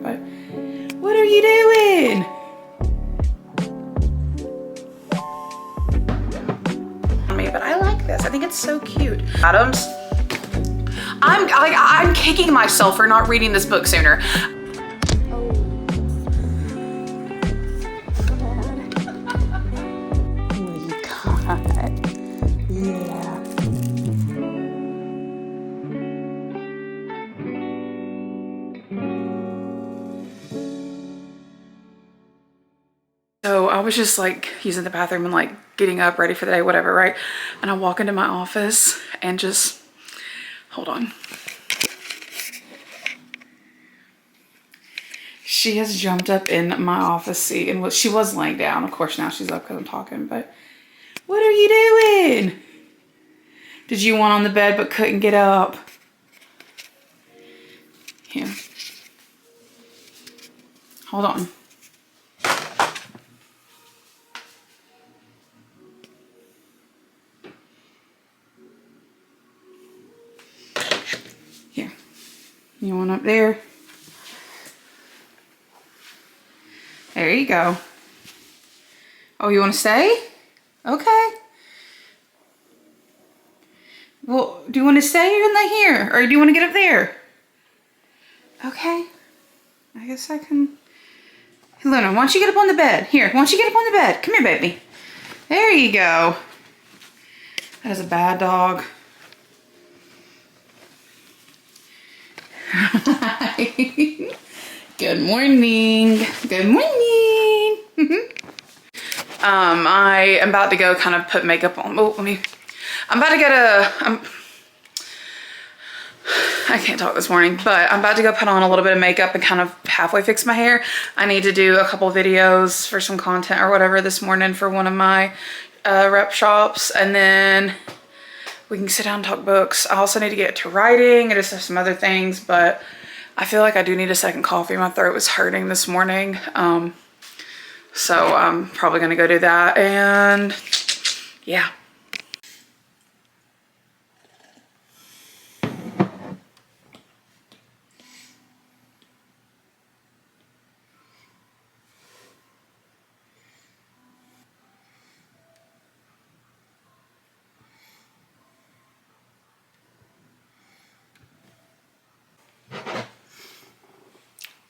talking, but what are you doing? But I like this. I think it's so cute. Adams. I'm kicking myself for not reading this book sooner. So I was just like using the bathroom and like getting up ready for the day, whatever, right? And I walk into my office and just, hold on. She has jumped up in my office seat and she was laying down. Of course now she's up because I'm talking, but what are you doing? Did you want on the bed but couldn't get up? Here. Hold on. Here. You want up there? There you go. Oh, you want to stay? Okay. Well, do you want to stay in here? Or do you want to get up there? Okay. I guess I can. Hey, Luna, why don't you get up on the bed? Here, why don't you get up on the bed? Come here, baby. There you go. That is a bad dog. Good morning. Good morning. I am about to go kind of put makeup on. Oh, I'm about to get I can't talk this morning, but I'm about to go put on a little bit of makeup and kind of halfway fix my hair. I need to do a couple videos for some content or whatever this morning for one of my rep shops, and then we can sit down and talk books. I also need to get to writing and just have some other things, but I feel like I do need a second coffee. My throat was hurting this morning. So I'm probably gonna go do that, and yeah.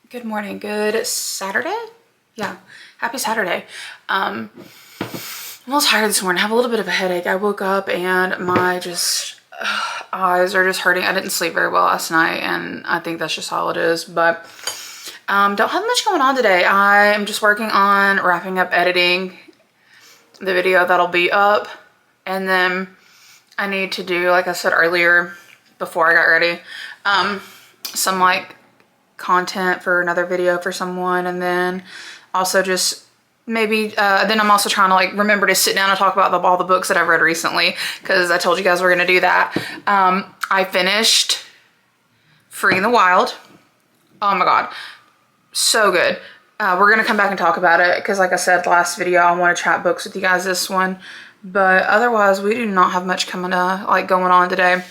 Good morning, good Saturday? Yeah, happy Saturday. I'm a little tired this morning. I have a little bit of a headache. I woke up and my eyes are just hurting. I didn't sleep very well last night, and I think that's just all it is, but don't have much going on today. I am just working on wrapping up editing the video that'll be up, and then I need to do, like I said earlier before I got ready, some like content for another video for someone, and then also just maybe then I'm also trying to like remember to sit down and talk about all the books that I've read recently, because I told you guys we're gonna do that. I finished Freeing the Wild. Oh my god, so good. We're gonna come back and talk about it because, like I said last video, I want to chat books with you guys this one, but otherwise we do not have much going on today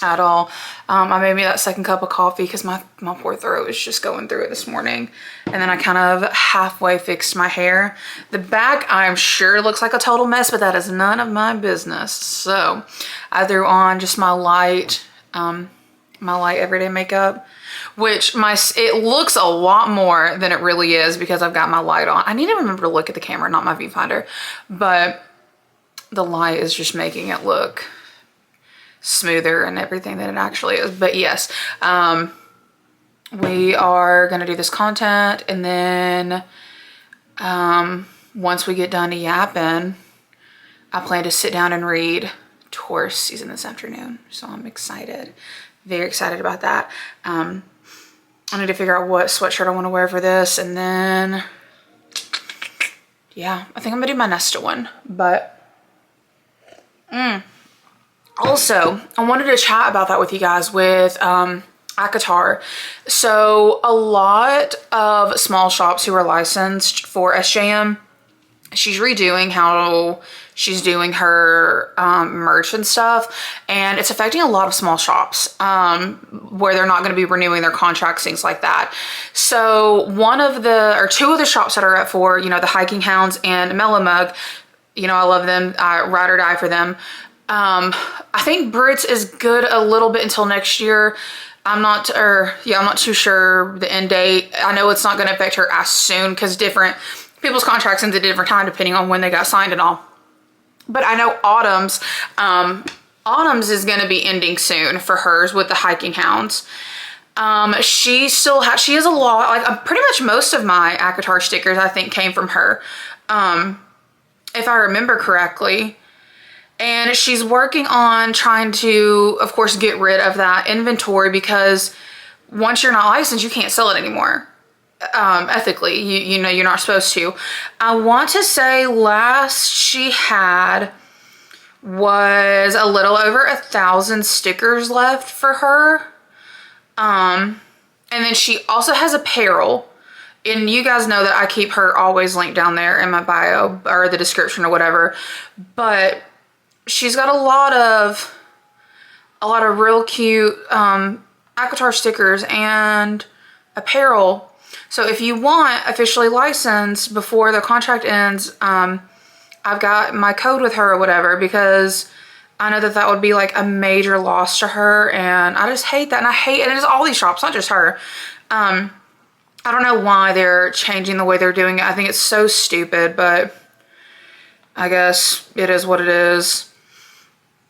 at all. I made me that second cup of coffee because my poor throat is just going through it this morning. And then I kind of halfway fixed my hair. The back, I'm sure, looks like a total mess, but that is none of my business. So I threw on just my light everyday makeup, which it looks a lot more than it really is because I've got my light on. I need to remember to look at the camera, not my viewfinder, but the light is just making it look smoother and everything than it actually is. But yes, we are gonna do this content, and then once we get done yapping, I plan to sit down and read Taurus season this afternoon. So I'm excited, very excited about that. I need to figure out what sweatshirt I want to wear for this, and then yeah, I think I'm gonna do my Nesta one. But also, I wanted to chat about that with you guys with ACOTAR. So a lot of small shops who are licensed for SJM she's redoing how she's doing her merch and stuff, and it's affecting a lot of small shops where they're not going to be renewing their contracts, things like that. So two of the shops that are up for, you know, the Hiking Hounds and Mellow Mug, you know, I love them. I ride or die for them. I think Brits is good a little bit until next year. I'm not too sure the end date. I know it's not going to affect her as soon because different people's contracts end at a different time depending on when they got signed and all. But I know Autumn's is going to be ending soon for hers with the Hiking Hounds. She has a lot, like pretty much most of my ACOTAR stickers I think came from her, if I remember correctly. And she's working on trying to, of course, get rid of that inventory because once you're not licensed, you can't sell it anymore. Ethically, you know, you're not supposed to. I want to say last she had was a little over 1,000 stickers left for her. And then she also has apparel. And you guys know that I keep her always linked down there in my bio or the description or whatever. But she's got a lot of real cute ACOTAR stickers and apparel. So if you want officially licensed before the contract ends, I've got my code with her or whatever, because I know that would be like a major loss to her, and I just hate that. And and it's all these shops, not just her. I don't know why they're changing the way they're doing it. I think it's so stupid, but I guess it is what it is.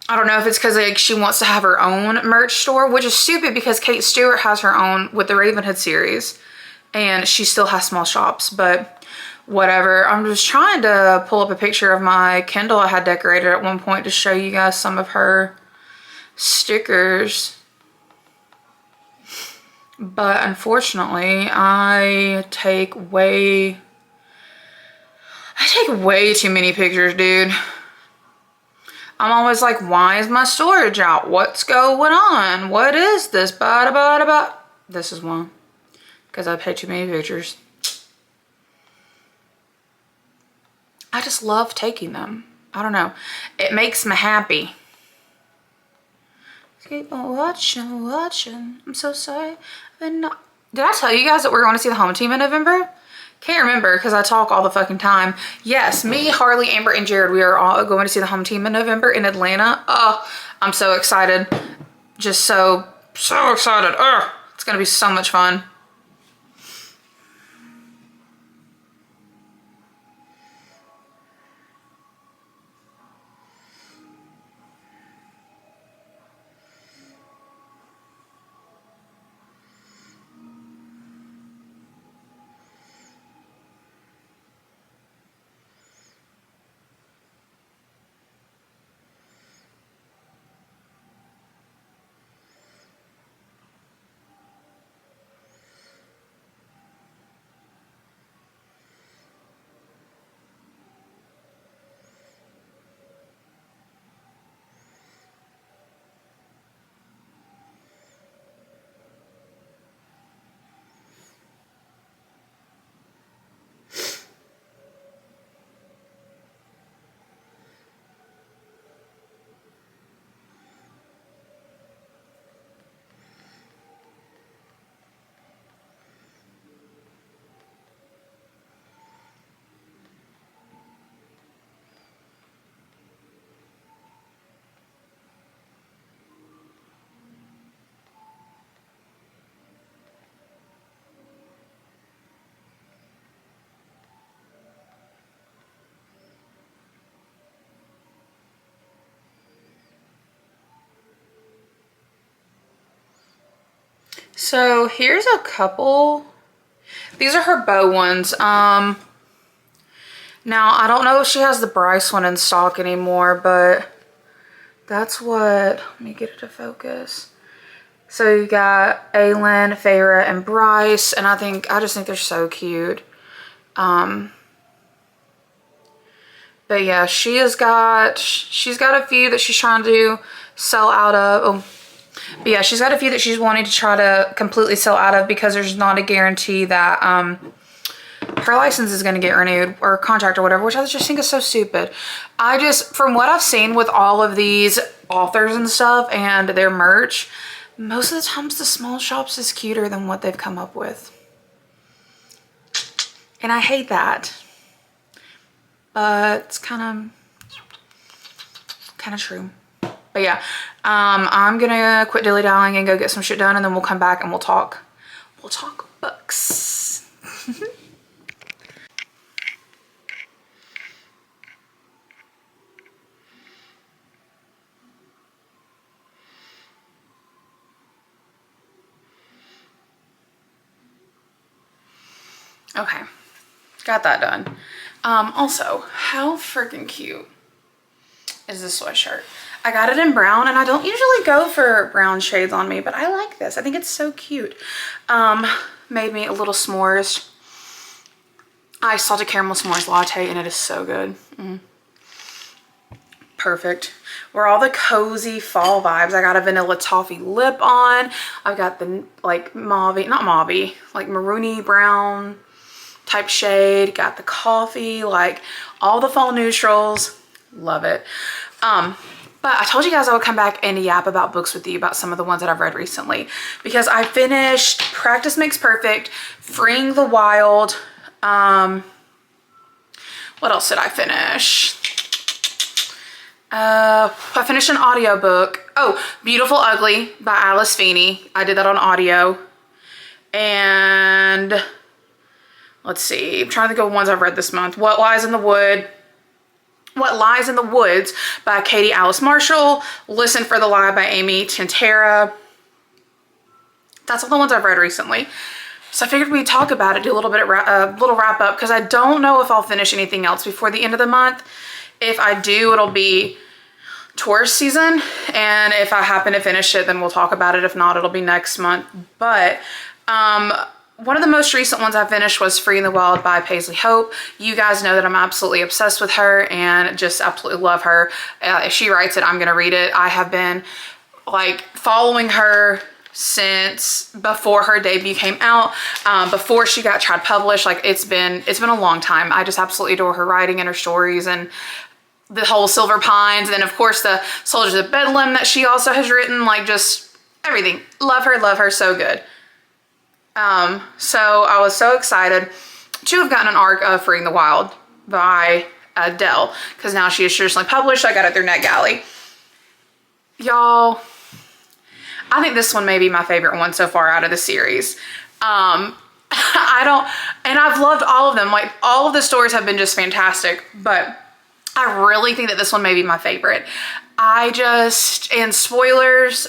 I don't know if it's because like she wants to have her own merch store, which is stupid because Kate Stewart has her own with the Ravenhood series and she still has small shops, but whatever. I'm just trying to pull up a picture of my Kindle I had decorated at one point to show you guys some of her stickers. But unfortunately, I take way too many pictures, dude. I'm always like, why is my storage out? What's going on? What is this? Ba-da-ba-da-ba. This is one. Because I paid too many pictures. I just love taking them. I don't know. It makes me happy. Keep on watching. I'm so sorry. Did I tell you guys that we're going to see the Home Team in November? Can't remember because I talk all the fucking time. Yes, me, Harley, Amber, and Jared, we are all going to see the Home Team in November in Atlanta. Oh, I'm so excited. Just so excited. It's going to be so much fun. So here's a couple. These are her bow ones. Now I don't know if she has the Bryce one in stock anymore, but that's what, let me get it to focus. So you got Aylin, Feyre, and Bryce, and I just think they're so cute. But yeah, she's got a few that she's trying to sell out of. But yeah, she's got a few that she's wanting to try to completely sell out of because there's not a guarantee that her license is going to get renewed, or contract or whatever, which I just think is so stupid. From what I've seen with all of these authors and stuff and their merch, most of the times the small shops is cuter than what they've come up with. And I hate that. But it's kind of true. But yeah, I'm gonna quit dilly-dallying and go get some shit done, and then we'll come back and we'll talk books. Okay, got that done. Also, how freaking cute is this sweatshirt? I got it in brown, and I don't usually go for brown shades on me, but I like this. I think it's so cute. Made me a little s'mores. Iced salted caramel s'mores latte, and it is so good. Perfect. We're all the cozy fall vibes. I got a vanilla toffee lip on. I've got the like mauve, not mauve, like maroony brown type shade. Got the coffee, like all the fall neutrals. Love it. But I told you guys I would come back and yap about books with you, about some of the ones that I've read recently, because I finished Practice Makes Perfect, Freeing the Wild. What else did I finish? I finished an audiobook. Oh, Beautiful Ugly by Alice Feeney. I did that on audio. And let's see, I'm trying to think of ones I've read this month. What Lies in the Woods by Katie Alice Marshall. Listen for the Lie by Amy Tintera. That's all the ones I've read recently. So I figured we'd talk about it, do a little wrap up, because I don't know if I'll finish anything else before the end of the month. If I do, it'll be tourist season, and if I happen to finish it, then we'll talk about it. If not, it'll be next month. But one of the most recent ones I finished was Freeing the Wild by Paisley Hope. You guys know that I'm absolutely obsessed with her and just absolutely love her. If she writes it, I'm gonna read it. I have been like following her since before her debut came out, before she got tried published. Like it's been a long time. I just absolutely adore her writing and her stories, and the whole Silver Pines, and then of course the Soldiers of Bedlam that she also has written. Like just everything. Love her, so good. So I was so excited to have gotten an arc of Freeing the Wild by Dell, because now she is traditionally published. I got it through NetGalley. Y'all, I think this one may be my favorite one so far out of the series. And I've loved all of them. Like all of the stories have been just fantastic, but I really think that this one may be my favorite. And spoilers,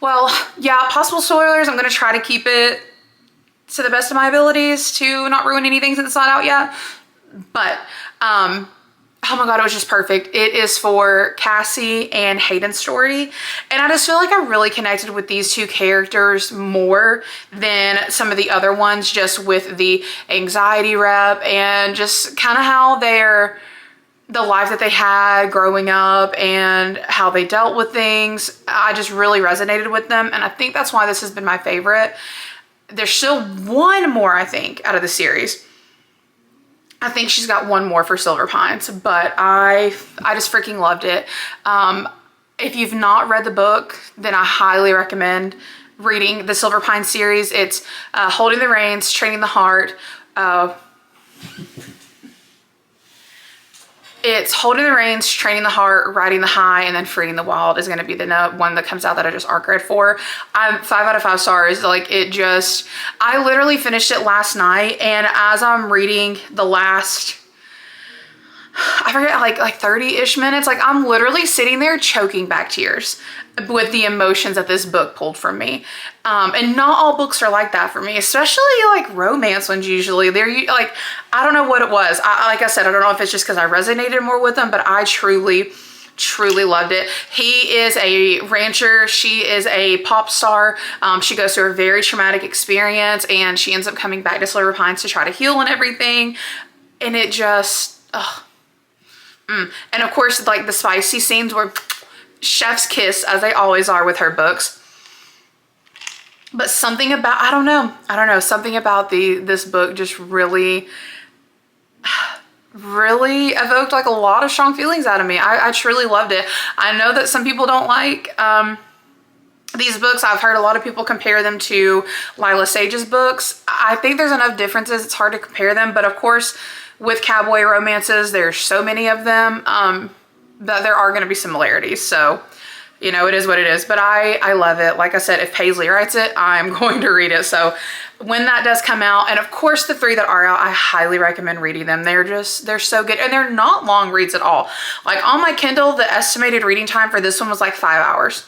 well, yeah, possible spoilers. I'm going to try to keep it to the best of my abilities to not ruin anything since it's not out yet. But, oh my God, it was just perfect. It is for Cassie and Hayden's story. And I just feel like I really connected with these two characters more than some of the other ones, just with the anxiety rep and just kind of how the life that they had growing up and how they dealt with things. I just really resonated with them, and I think that's why this has been my favorite. There's still one more, I think, out of the series. I think she's got one more for Silver Pines, but I just freaking loved it. If you've not read the book, then I highly recommend reading the Silver Pines series. It's Holding the Reins, Training the Heart, it's Holding the Reins, Training the Heart, Riding the High, and then Freeing the Wild is going to be the one that comes out that I just arc read for. I'm 5 out of 5 stars. Like I literally finished it last night, and as I'm reading the last, I forget, like 30-ish minutes, like I'm literally sitting there choking back tears with the emotions that this book pulled from me. And not all books are like that for me, especially like romance ones. Usually they're like, I don't know what it was. Like I said, I don't know if it's just because I resonated more with them, but I truly loved it. He is a rancher. She is a pop star. She goes through a very traumatic experience, and she ends up coming back to Silver Pines to try to heal and everything. And it just, And of course, like the spicy scenes were chef's kiss, as they always are with her books. But something about, I don't know, something about this book just really evoked like a lot of strong feelings out of me. I truly loved it. I know that some people don't like these books. I've heard a lot of people compare them to Lila Sage's books. I think there's enough differences, it's hard to compare them, but of course with cowboy romances, there's so many of them that there are going to be similarities. So, you know, it is what it is, but I love it. Like I said, if Paisley writes it, I'm going to read it. So when that does come out, and of course the 3 that are out, I highly recommend reading them. They're so good, and they're not long reads at all. Like on my Kindle, the estimated reading time for this one was like 5 hours.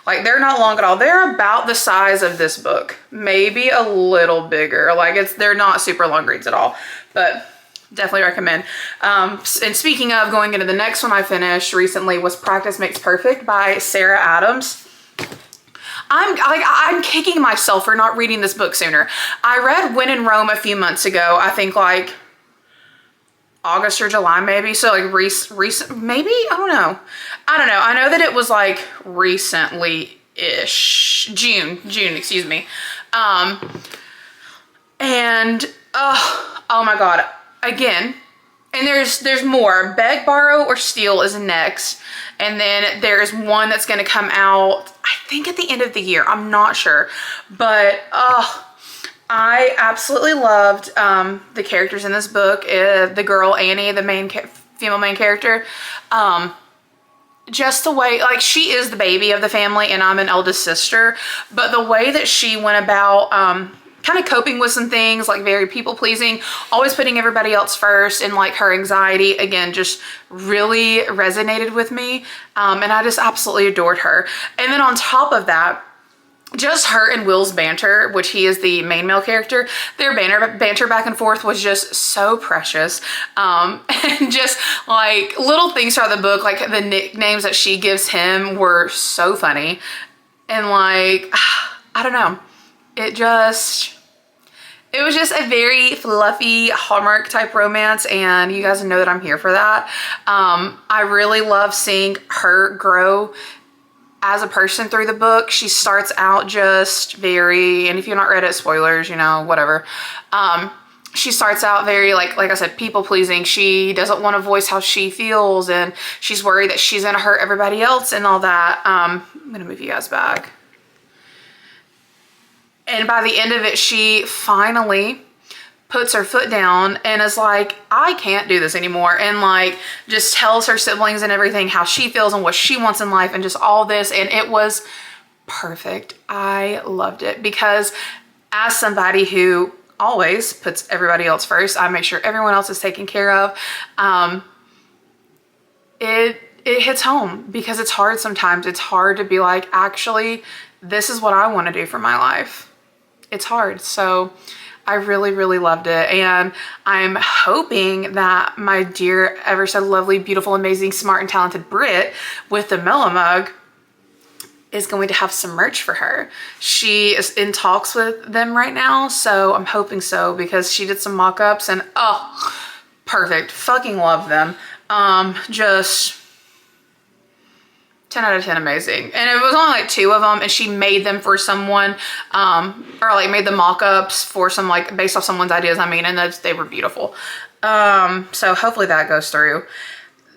Like they're not long at all. They're about the size of this book, maybe a little bigger. Like they're not super long reads at all, but definitely recommend. And speaking of, going into the next one I finished recently was Practice Makes Perfect by Sarah Adams. I'm kicking myself for not reading this book sooner. I read When in Rome a few months ago. I think like August or July maybe. So like recent, maybe? I don't know. I know that it was like recently-ish. June, excuse me. And oh my God. Again, and there's more. Beg, Borrow, or Steal is next. And then there's one that's going to come out, I think at the end of the year. I'm not sure. But I absolutely loved the characters in this book. The girl, Annie, the female main character. Just the way, like, she is the baby of the family and I'm an eldest sister. But the way that she went about kind of coping with some things, like very people-pleasing, always putting everybody else first, and like her anxiety, again, just really resonated with me. And I just absolutely adored her. And then on top of that, just her and Will's banter, which he is the main male character, their banter back and forth was just so precious. And just like little things throughout the book, like the nicknames that she gives him were so funny. And like, I don't know, it was just a very fluffy Hallmark type romance, and you guys know that I'm here for that. I really love seeing her grow as a person through the book. She starts out just very, and if you've not read it, spoilers, you know, whatever. She starts out very, like I said, people pleasing. She doesn't want to voice how she feels, and she's worried that she's gonna hurt everybody else and all that. I'm gonna move you guys back. And by the end of it, she finally puts her foot down and is like, I can't do this anymore. And like, just tells her siblings and everything how she feels and what she wants in life and just all this. And it was perfect. I loved it because as somebody who always puts everybody else first, I make sure everyone else is taken care of. It hits home because it's hard sometimes. It's hard to be like, actually, this is what I want to do for my life. It's hard. So I really, really loved it. And I'm hoping that my dear, ever so lovely, beautiful, amazing, smart, and talented Brit with the Mellow Mug is going to have some merch for her. She is in talks with them right now. So I'm hoping so, because she did some mock-ups and perfect. Fucking love them. Just 10 out of 10 amazing. And it was only like 2 of them, and she made them for someone, or like made the mock-ups for some, like based off someone's ideas, I mean, and they were beautiful. So hopefully that goes through.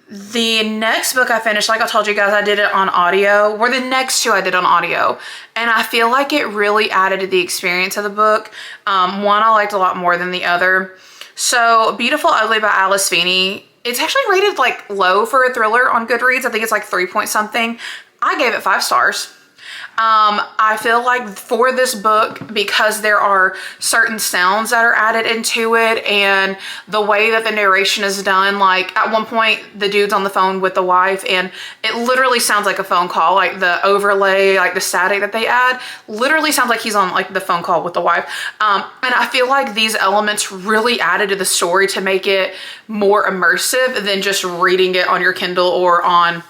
The next book I finished, like I told you guys, I did it on audio, were the next 2 I did on audio. And I feel like it really added to the experience of the book. One I liked a lot more than the other. So Beautiful Ugly by Alice Feeney. It's actually rated like low for a thriller on Goodreads. I think it's like 3 point something. I gave it 5 stars. I feel like for this book, because there are certain sounds that are added into it and the way that the narration is done, like at one point the dude's on the phone with the wife and it literally sounds like a phone call, like the overlay, like the static that they add literally sounds like he's on like the phone call with the wife. And I feel like these elements really added to the story to make it more immersive than just reading it on your Kindle or on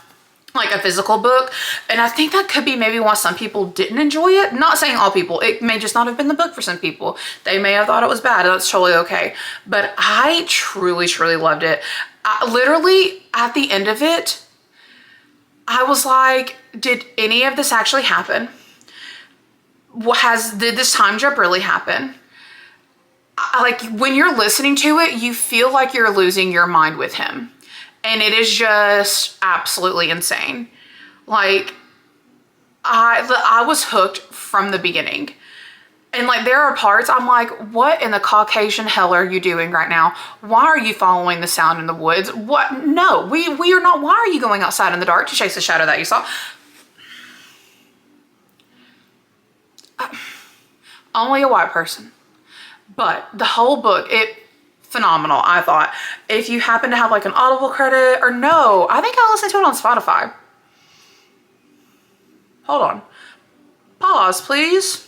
like a physical book. And I think that could be maybe why some people didn't enjoy it. Not saying all people, it may just not have been the book for some people. They may have thought it was bad. That's totally okay. But I truly, truly loved it. Literally at the end of it, I was like, did any of this actually happen? did this time jump really happen? Like when you're listening to it, you feel like you're losing your mind with him. And it is just absolutely insane. Like I was hooked from the beginning. And like there are parts I'm like, what in the Caucasian hell are you doing right now? Why are you following the sound in the woods? What? No, we are not. Why are you going outside in the dark to chase the shadow that you saw? Only a white person. But the whole book, phenomenal, I thought. If you happen to have like an Audible credit, or no, I think I listened to it on Spotify. Hold on. Pause, please.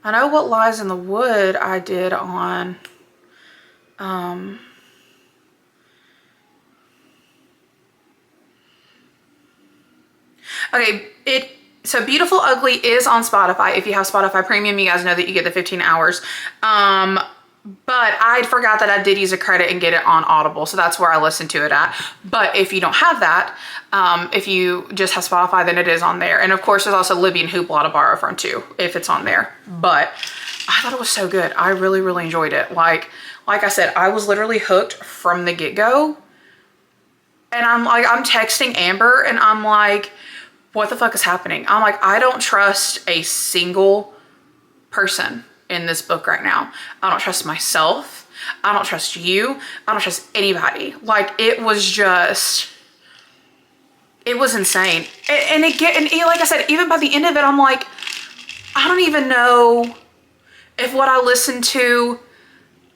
I know What Lies in the Wood I did on, okay, so Beautiful Ugly is on Spotify. If you have Spotify Premium, you guys know that you get the 15 hours. But I forgot that I did use a credit and get it on Audible. So that's where I listened to it at. But if you don't have that, if you just have Spotify, then it is on there. And of course, there's also Libby and Hoopla to borrow from too, if it's on there. But I thought it was so good. I really, really enjoyed it. Like I said, I was literally hooked from the get-go. And I'm texting Amber and I'm like, what the fuck is happening? I'm like, I don't trust a single person in this book right now. I don't trust myself. I don't trust you. I don't trust anybody. Like it was insane. And like I said, even by the end of it, I'm like, I don't even know if what I listened to,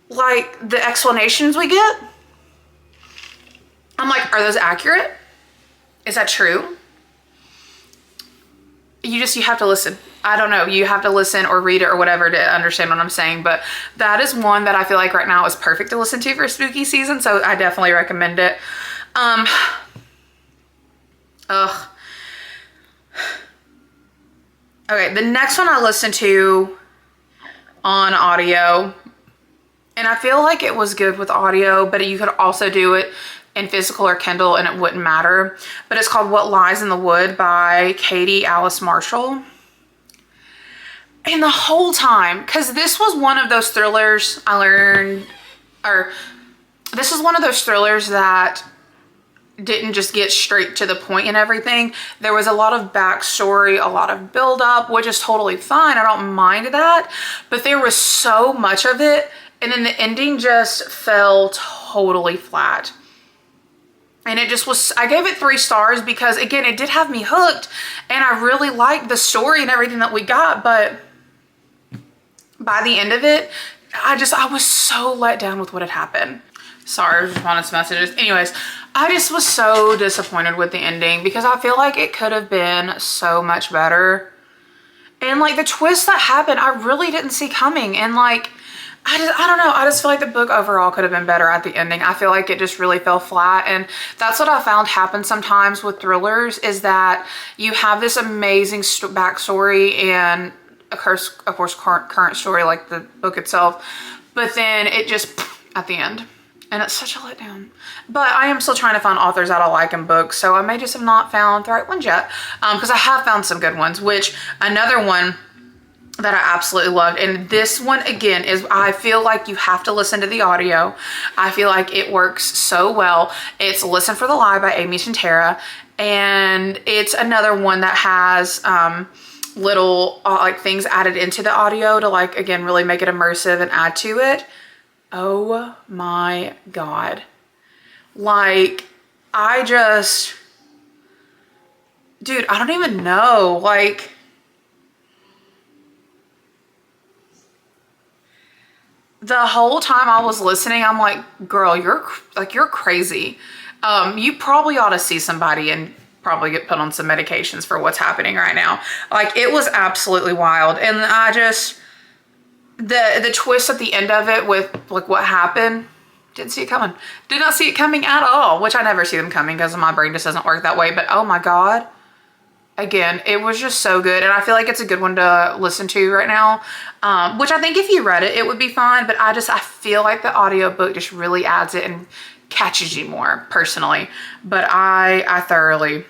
like the explanations we get, I'm like, are those accurate? Is that true? You have to listen. I don't know. You have to listen or read it or whatever to understand what I'm saying. But that is one that I feel like right now is perfect to listen to for spooky season. So I definitely recommend it. Okay, the next one I listened to on audio, and I feel like it was good with audio, but you could also do it in physical or Kindle and it wouldn't matter. But it's called What Lies in the Wood by Katie Alice Marshall. And the whole time, because this was one of those thrillers this is one of those thrillers that didn't just get straight to the point and everything. There was a lot of backstory, a lot of buildup, which is totally fine. I don't mind that. But there was so much of it. And then the ending just fell totally flat. And it just was, I gave it 3 stars because again, it did have me hooked and I really liked the story and everything that we got. But by the end of it, I was so let down with what had happened. Sorry, I was responding to messages. Anyways, I just was so disappointed with the ending because I feel like it could have been so much better. And like the twist that happened, I really didn't see coming. And like, I don't know. I just feel like the book overall could have been better at the ending. I feel like it just really fell flat. And that's what I found happens sometimes with thrillers is that you have this amazing backstory and of course, current story like the book itself. But then it just at the end. And it's such a letdown. But I am still trying to find authors that I like in books. So I may just have not found the right ones yet. Because I have found some good ones. Which another one that I absolutely loved. And this one again is, I feel like you have to listen to the audio. I feel like it works so well. It's Listen for the Lie by Amy Shintara. And it's another one that has little like things added into the audio to like, again, really make it immersive and add to it. Oh my God. Like, dude, I don't even know. Like, the whole time I was listening, I'm like, girl, you're crazy. You probably ought to see somebody and probably get put on some medications for what's happening right now. Like, it was absolutely wild. And I just, the twist at the end of it with like what happened, didn't see it coming. Did not see it coming at all, which I never see them coming because my brain just doesn't work that way. But oh my God. Again, it was just so good. And I feel like it's a good one to listen to right now. Which I think if you read it, it would be fine. But I feel like the audiobook just really adds it and catches you more personally. But I thoroughly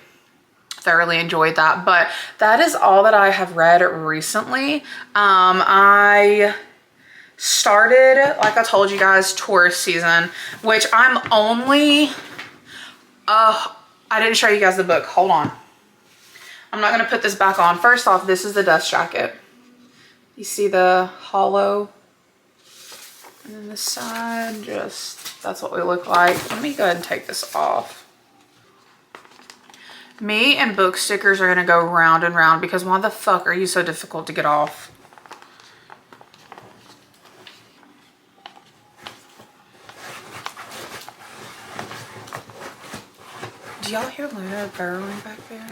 thoroughly enjoyed that. But that is all that I have read recently. I started, like I told you guys, tourist season, which I'm only, I didn't show you guys the book. Hold on. I'm not going to put this back on. First off, this is the dust jacket. You see the hollow? And then the side, just, that's what we look like. Let me go ahead and take this off. Me and book stickers are going to go round and round because why the fuck are you so difficult to get off? Do y'all hear Luna burrowing back there?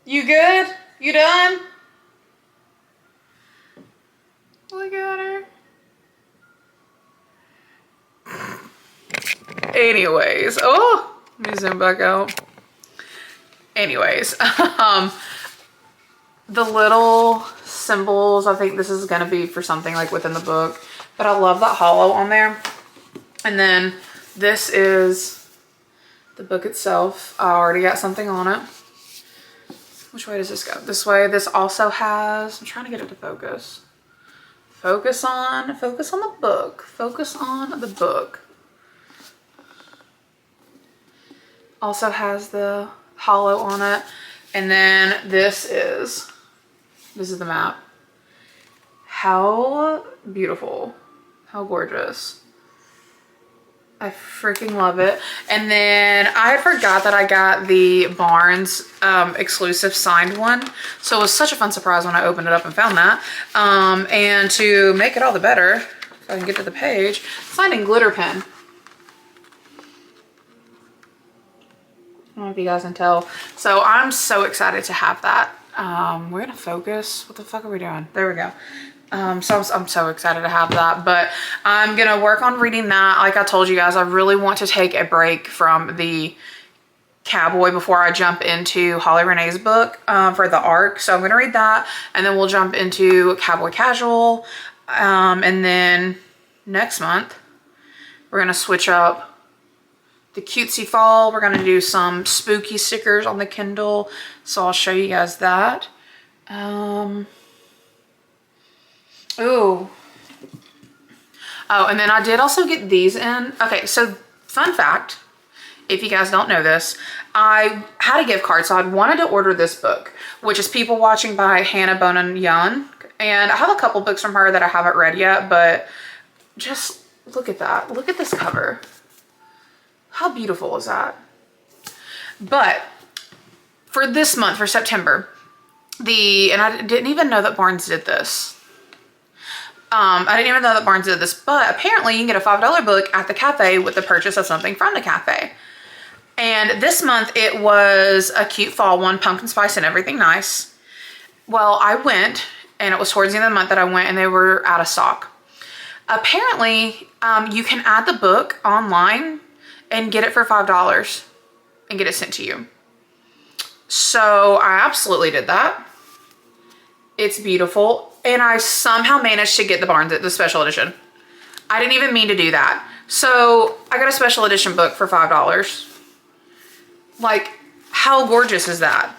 You good? You done? Look at her. Anyways, oh, let me zoom back out. Anyways, the little symbols, I think this is gonna be for something like within the book, but I love that hollow on there. And then this is the book itself. I already got something on it. Which way does this go? This way. This also has, I'm trying to get it to focus. Focus on the book. Focus on the book. Also has the hollow on it. And then this is the map. How beautiful. How gorgeous. I freaking love it. And then I forgot that I got the Barnes exclusive signed one. So it was such a fun surprise when I opened it up and found that. And to make it all the better, if I can get to the page, signed in glitter pen. I don't know if you guys can tell. So I'm so excited to have that. We're gonna focus. What the fuck are we doing? There we go. So I'm so excited to have that, but I'm gonna work on reading that. Like I told you guys, I really want to take a break from the Cowboy before I jump into Holly Renee's book for the arc. So I'm gonna read that, and then we'll jump into Cowboy Casual. And then next month, we're gonna switch up the cutesy fall. We're gonna do some spooky stickers on the Kindle. So I'll show you guys that. Ooh. Oh, and then I did also get these in. Okay, so fun fact, if you guys don't know this, I had a gift card, so I wanted to order this book, which is People Watching by Hannah Bonin Young. And I have a couple books from her that I haven't read yet, but just look at that. Look at this cover. How beautiful is that? But for this month, for September, and I didn't even know that Barnes did this. I didn't even know that Barnes did this, but apparently you can get a $5 book at the cafe with the purchase of something from the cafe. And this month it was a cute fall one, pumpkin spice and everything nice. Well, I went, and it was towards the end of the month that I went, and they were out of stock. Apparently, you can add the book online and get it for $5 and get it sent to you. So I absolutely did that. It's beautiful. And I somehow managed to get the Barnes, the special edition. I didn't even mean to do that. So I got a special edition book for $5. Like, how gorgeous is that?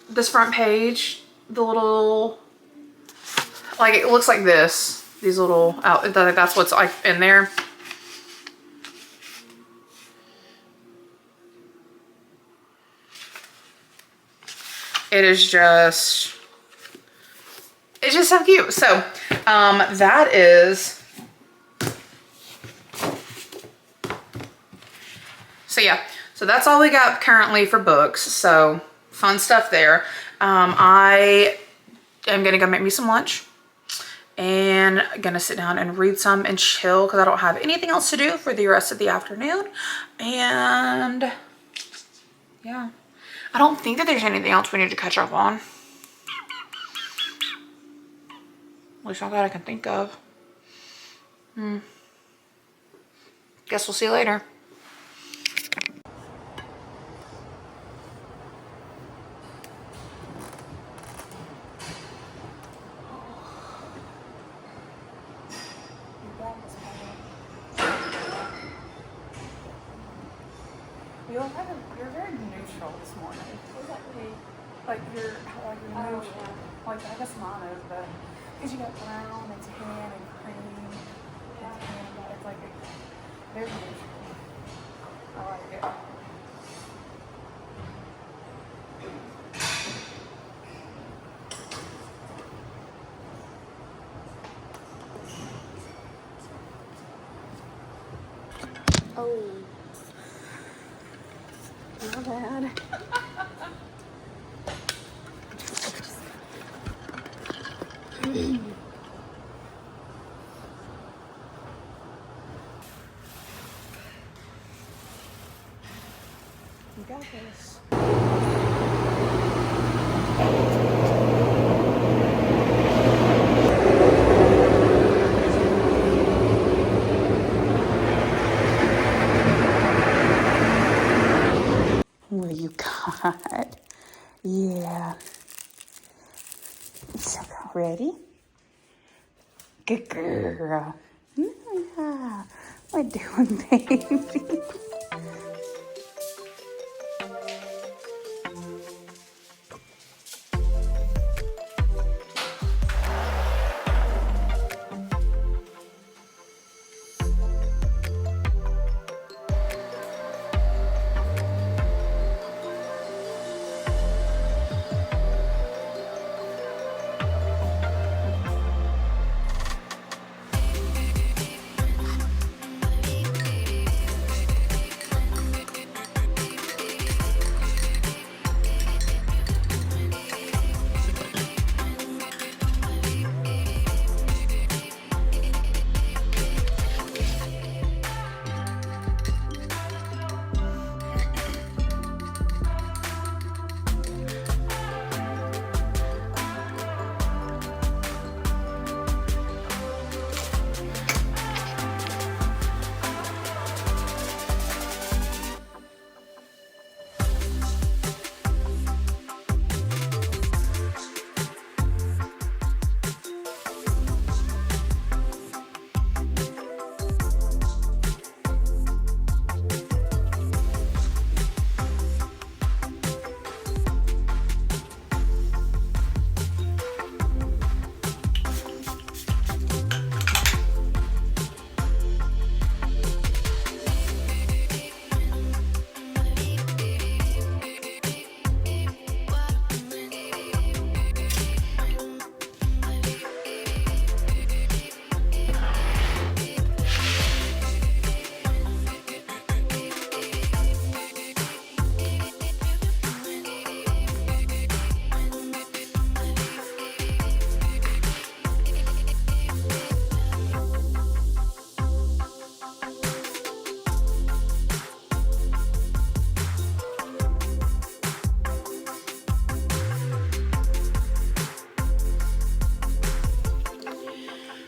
This front page, the little, like, it looks like this. These little, that's what's like in there. It is just, it's just so cute. So that is, so yeah, so that's all we got currently for books. So fun stuff there. I am gonna go make me some lunch, and gonna sit down and read some and chill because I don't have anything else to do for the rest of the afternoon. And yeah, I don't think that there's anything else we need to catch up on. At least not that I can think of. Guess we'll see you later. You're very neutral this morning. What does that mean? Like you're neutral. Like I guess mine is, but because you got brown and tan and cream and tan, it's like very neutral. I like it. Oh, not bad. You got this. What do you got? Yeah. So, ready? Good girl. Yeah. What doing, baby?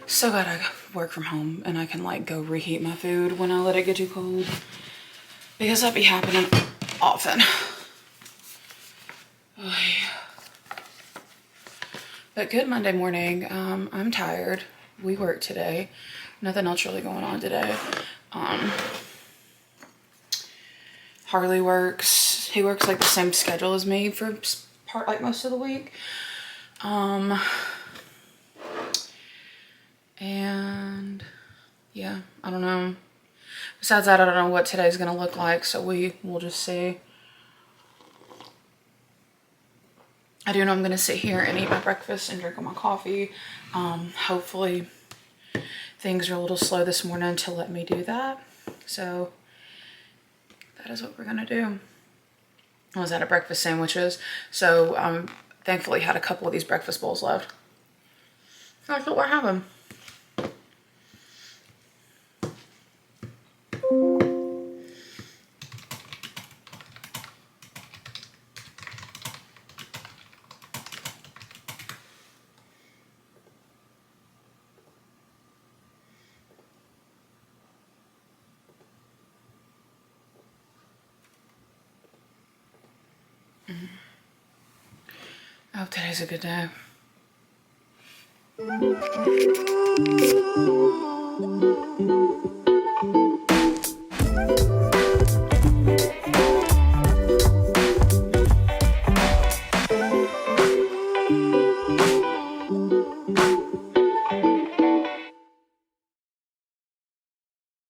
So glad I work from home and I can like go reheat my food when I let it get too cold, because that be happening often. But good Monday morning. I'm tired. We work today. Nothing else really going on today. Harley works. He works like the same schedule as me for part, like most of the week. And yeah, I don't know. Besides that, I don't know what today's gonna look like, so we'll just see. I do know I'm gonna sit here and eat my breakfast and drink my coffee. Hopefully things are a little slow this morning to let me do that. So that is what we're gonna do. I was out of breakfast sandwiches, so thankfully had a couple of these breakfast bowls left. I thought, what happened? I hope today's a good day.